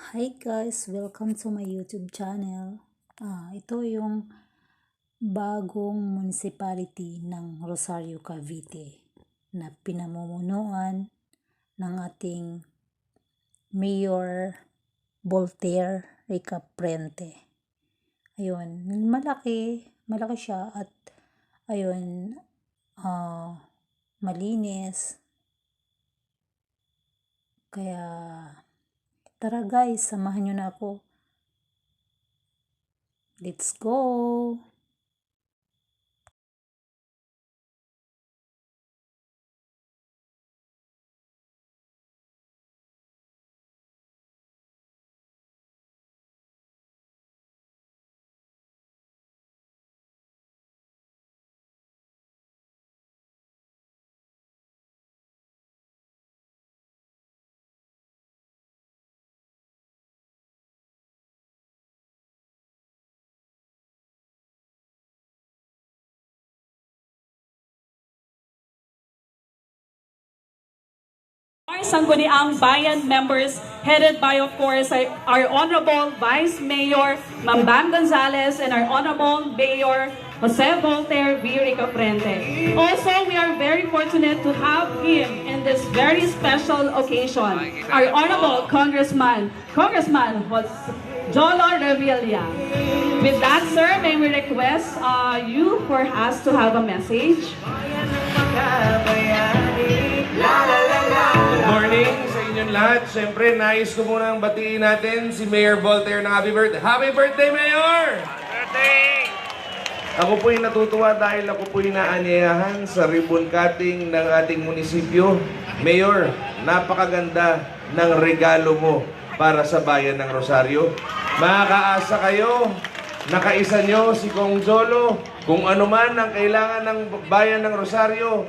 Hi guys, welcome to my YouTube channel. Ito yung bagong municipality ng Rosario, Cavite na pinamumunuan ng ating Mayor Voltaire Ricaprente. Ayun, malaki siya at ayun, malinis. Kaya tara guys, samahan nyo na ako. Let's go! Our Sangguniang Bayan members, headed by, of course, our Honorable Vice Mayor Mambam Gonzales and our Honorable Mayor Jose Voltaire V. Ricaprente. Also, we are very fortunate to have him in this very special occasion, our Honorable Congressman Jolo Revilla. With that, sir, may we request you for us to have a message. Good morning sa inyong lahat. Siyempre, nais ko munang batiin natin si Mayor Voltaire ng happy birthday. Happy birthday, Mayor! Birthday! Ako po'y natutuwa dahil ako po'y naanyayahan sa ribbon cutting ng ating munisipyo. Mayor, napakaganda ng regalo mo para sa bayan ng Rosario. Makakaasa kayo, nakaisa nyo si Kong Jolo. Kung ano man ang kailangan ng bayan ng Rosario,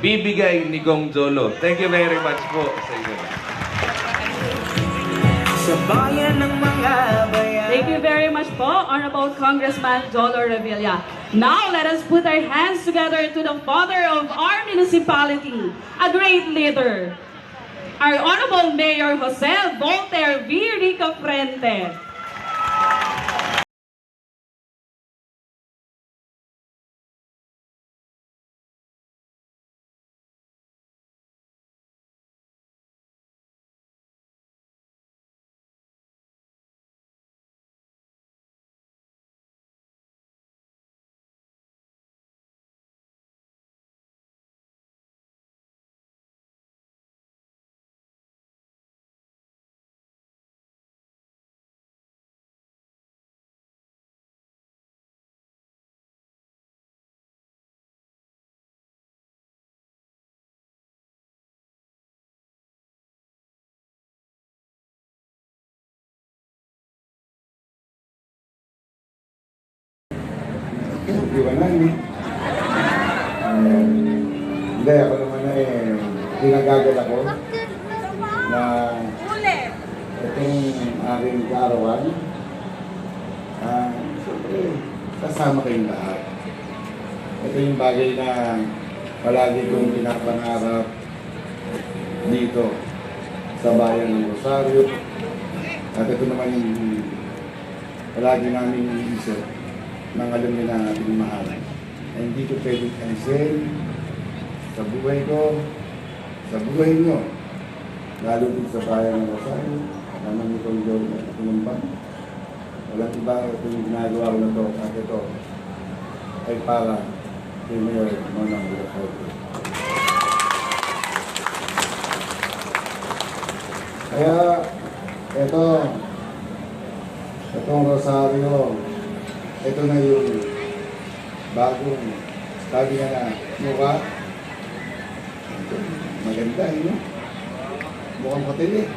bibigay ni Kong Jolo. Thank you very much po sa inyo. Sa bayan ng mga bayan. Thank you very much po, Honorable Congressman Jolo Revilla. Now, let us put our hands together to the father of our municipality, a great leader, our Honorable Mayor Jose Voltaire V. Ricaprente. Iwanan eh. Hindi, ako naman na pinagagal ako na itong aking kaarawan. Siyempre, kasama kayong lahat. Ito yung bagay na palagi kong pinapangarap dito sa bayan ng Rosario. At ito naman yung palagi namin iniisip ng alam niya na ating mahal. Ay hindi ko pwedeng cancel sa buhay ko, sa buhay nyo, lalo din sa bayan ng Rosario, naman itong Diyos na tumumpa. Walang iba itong ginagawa ko na ito, at ito ay para kay Mayor Manang Rosario. Kaya, itong Rosario, ito na yung bagong, sabi nga na, mukha. Maganda, no? Mukhang hotel eh.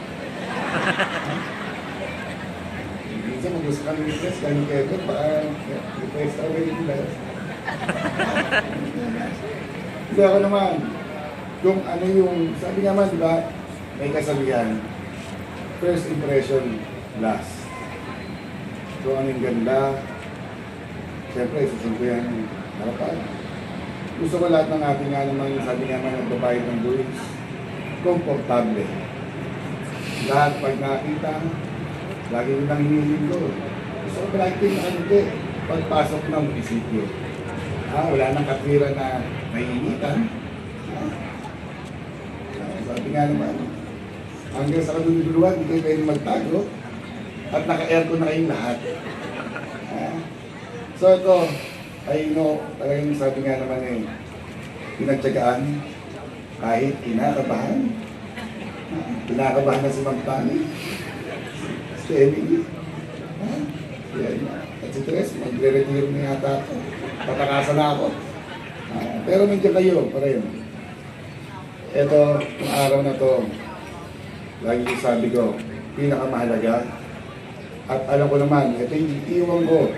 Minsan mag-gusto kami ng stress, kami kaya baka request away yung lahat. Hindi ako naman, kung ano yung, sabi naman, di ba, may kasabihan, first impression last. So, anong ganda, siyempre, susunod ko yan harapan. Gusto ko lahat ng ating nga naman, sabi naman ng babayad ng buwis, komportable. Lahat pag nakita, Lagi ko nang hinihiling ko. Gusto ko palagi ko nakalite pagpasok ng munisipyo. Wala nang katwiran na naiinitan. Sabi nga naman, hanggang sa kadululuan, hindi kayo pwede magtago at naka-aircon na kayong lahat. So ito, talagang sabi nga naman pinagtyagaan kahit kinakabahan. Kinakabahan na si Magtani, si Emily, at si Tres, magre-retiro na yata ako. Patakasan na ako. Pero nandiyan kayo, pa rin. Ito, ang araw na to, lagi ko sabi ko, pinakamahalaga. At alam ko naman, ito yung iiwan ko.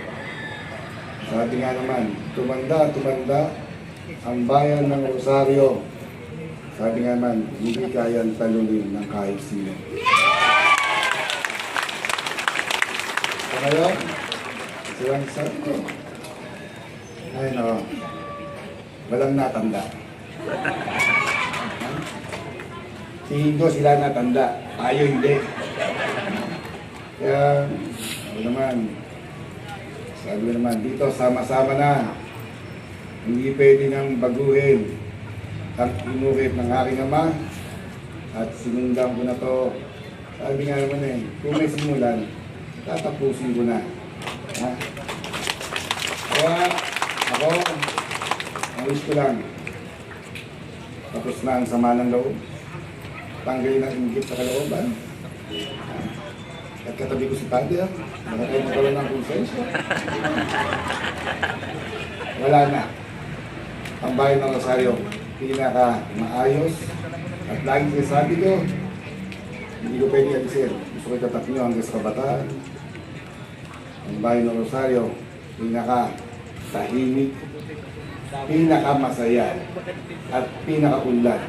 Sabi nga naman, tumanda, ang bayan ng Rosario. Sabi nga naman, hindi kayang talunin ng kahit sino. So ngayon, silang sabi ko, walang natanda. Tingin ko sila natanda, tayo hindi. Kaya, sabi naman, dito sama-sama na. Hindi pwede nang baguhin ang inurit ng aking ama at sinundan ko na to. Sabi nga naman kung may simulan, tatapusin ko na. Kaya ako, ang wish ko lang, tapos na ang sama ng loob, tanggalin ang inggit sa kalooban. At katabi ko si Padre, nakatayo mo pala ng konsensya. Wala na. Ang bayan ng Rosario, pinaka-maayos. At lagi sinasabi ko, hindi ko pwede alisin. Gusto ko itatak nyo hanggang sa kabataan. Ang bayan ng Rosario, pinaka-tahimik, pinaka-masaya, at pinaka-unlad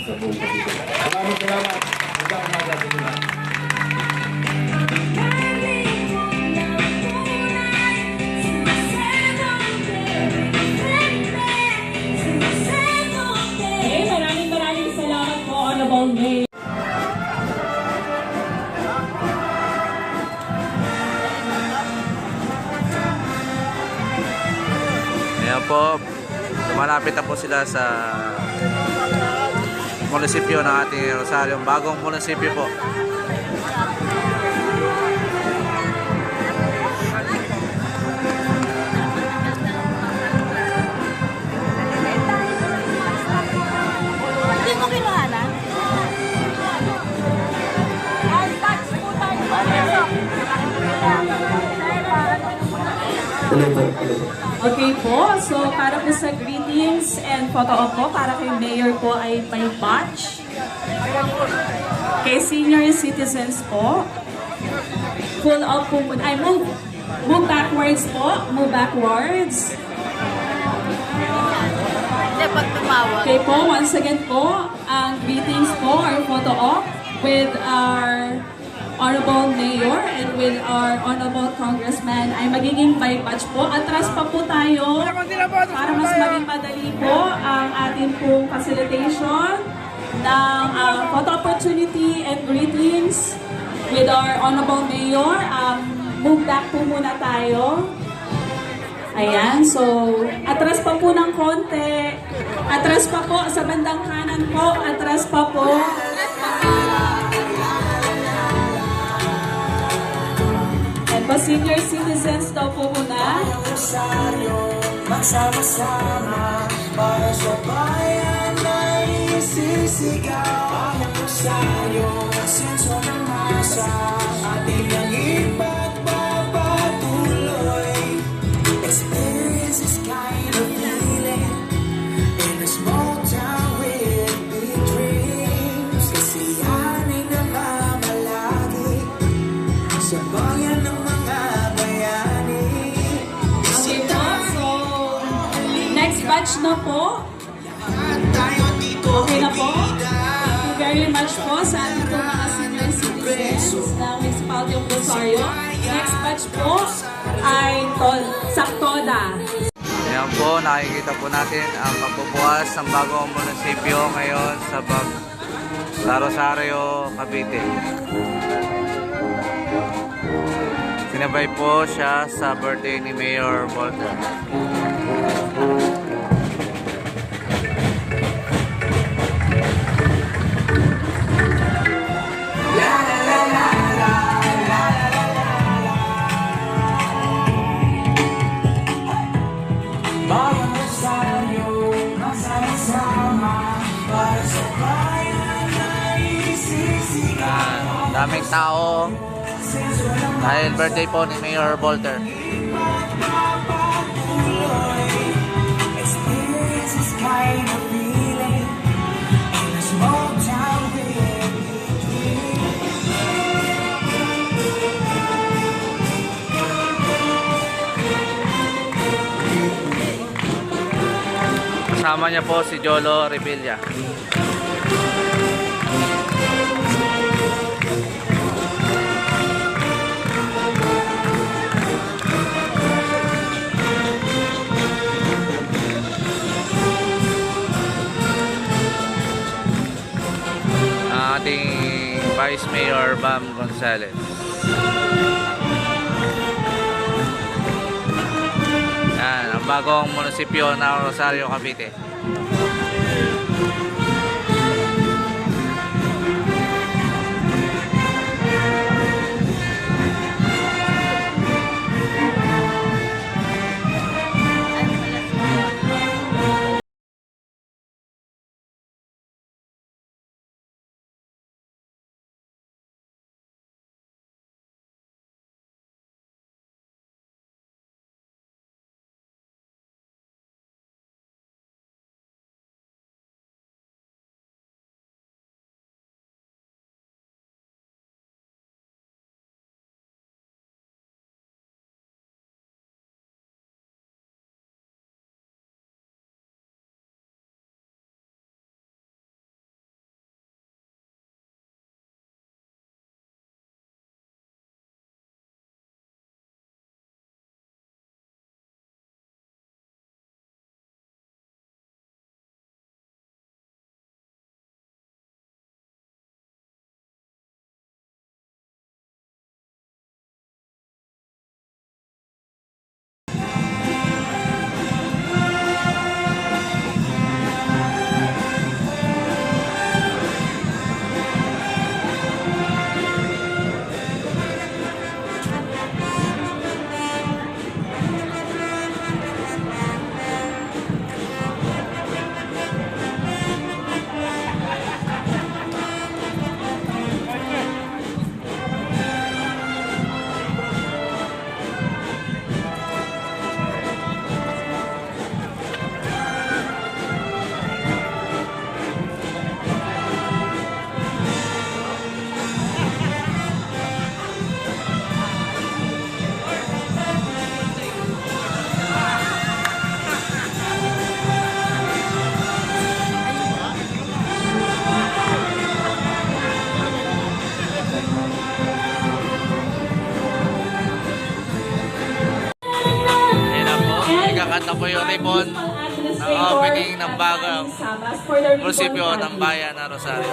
sa buong kapito. Maraming salamat. Magandang umaga sa inyo. Maraming salamat po, Honorable Mayor. Ayan po, malapit na po sila sa munisipyo ng ating Rosario, bagong munisipyo po. Hindi mo kinuha na? Ay, tax po tayo. Okay po, so para po sa greetings and photo op po, para kay Mayor po ay may batch. Kay senior citizens po, full up po, ay move backwards po, move backwards. Hindi, pag tumawag. Okay po, once again po, ang greetings po, our photo op with our Honorable Mayor and with our Honorable Congressman ay magiging by batch po. Atras pa po tayo para mas maging madali po ang ating pong facilitation ng photo opportunity and greetings with our Honorable Mayor. Move back po muna tayo. Ayan, so atras pa po ng konti. Atras pa po sa bandang kanan po. Atras pa po. Pa senior citizens daw po muna. Magsama-sama para sa bayan na isisigaw. Ang Rosario, asenso ng masa, ating ang ipagpapatuloy. Experience this kind of feeling in a small town with big dreams. Kasi yan ay namamalagi sa bayan ng mga bayani. Okay po, so next batch na po. Okay na po. Thank you very much po sa ating po mga senior citizens ng Municipality of Rosario. Next batch po ay Saktoda. Ayan po, nakikita po natin ang pagbubukas ng bagong munisipyo ngayon sa Rosario, Cavite. Sinabay po siya sa birthday ni Mayor Volter. Bayang Rosario, masama-sama para sa bayan na isisigaw. Daming tao dahil birthday po ni Mayor Volter. Experience this kind of feeling in a small town where we dream. Kasama niya po si Jolo Revilla. Ang ating Vice Mayor Bam Gonzales. Yan, ang bagong munisipyo ng Rosario, Cavite. Kakanta po yung ribbon ng opening ng bagong munisipyo ng bayan ng Rosario.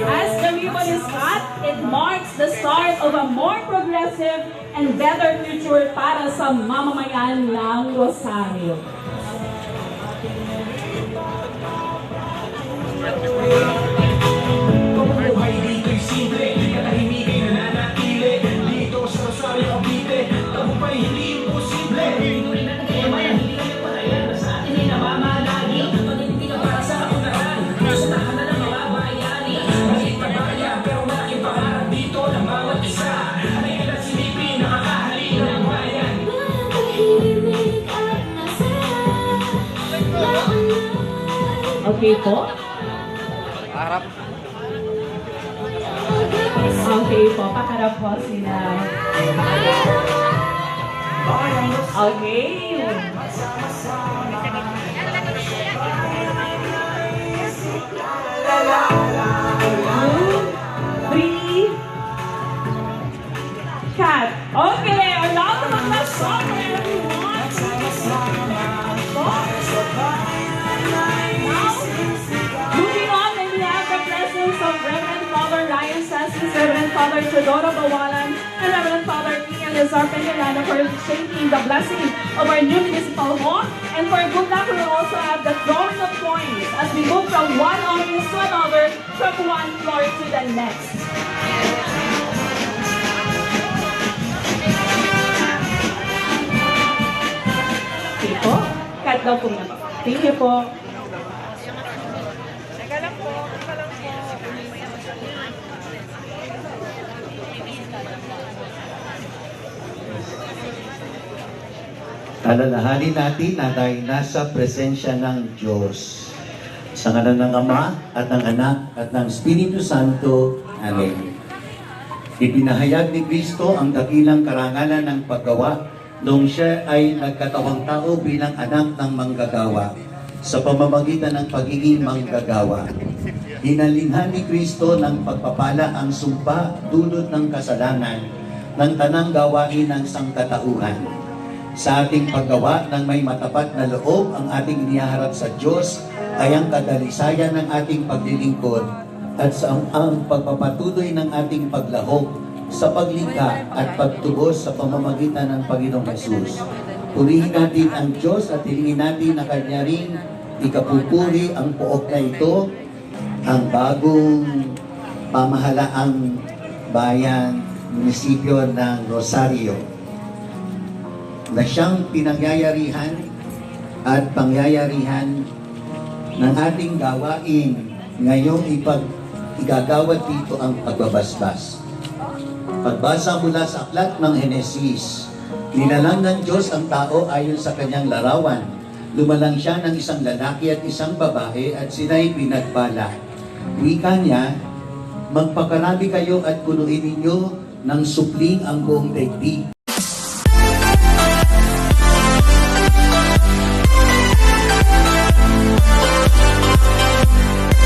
As the ribbon is cut, it marks the start of a more progressive and better future para sa mamamayan ng Rosario. Buhay dito'y simple, katahimikay nananatili. Dito sa Rosario, Cavite, tagumpay hindi imposible. Pinunin natin kaya maya, hindi kami patayan. Sa atin ay namamalagi, pag-ibig na para sa kapuntahan. Sa tahanan ng mga bayani, maliit na bayan, pero malaking pangarap dito ng bawat isa. Ay ilan silipin, nakakahalin ng bayan. Okay po? Harap. Okay po, pakarap po sila. Okay. Three. Cut. Okay, our last of the song, everyone. Moving on, and we have the presence of Reverend Father Ryan Sassi, Reverend Father Teodoro Bawala, Cesar Peñalano for shaking the blessing of our new municipal hall. And for good luck, we will also have the throwing of coins as we move from one office to another, from one floor to the next. Okay po. Cut daw po na po. Thank you po. Alalahanin natin na dahil nasa presensya ng Diyos. Sa ngalan ng Ama at ng Anak at ng Espiritu Santo. Amen. Ipinahayag ni Kristo ang dakilang karangalan ng paggawa nung siya ay nagkatawang tao bilang anak ng manggagawa sa pamamagitan ng pagiging manggagawa. Hinalinhan ni Kristo ng pagpapala ang sumpa dulot ng kasalanan ng tanang gawain ng sangkatauhan. Sa ating paggawa ng may matapat na loob, ang ating iniharap sa Diyos ay ang kadalisayan ng ating paglilingkod at sa ang pagpapatuloy ng ating paglahok sa paglikha at pagtubos sa pamamagitan ng Panginoong Hesus. Purihin natin ang Diyos at hilingin natin na Kanya rin ikapupuri ang pook na ito, ang bagong pamahalaang bayan, munisipyo ng Rosario, na siyang pinangyayarihan at pangyayarihan ng ating gawain ngayong igagawad dito ang pagbabasbas. Pagbasa mula sa aklat ng Henesis, nilalang ng Diyos ang tao ayon sa kanyang larawan. Lumalang siya ng isang lalaki at isang babae at sila'y pinagbala. Wika niya, magpakarami kayo at punuin ninyo ng supling ang buong daigdig.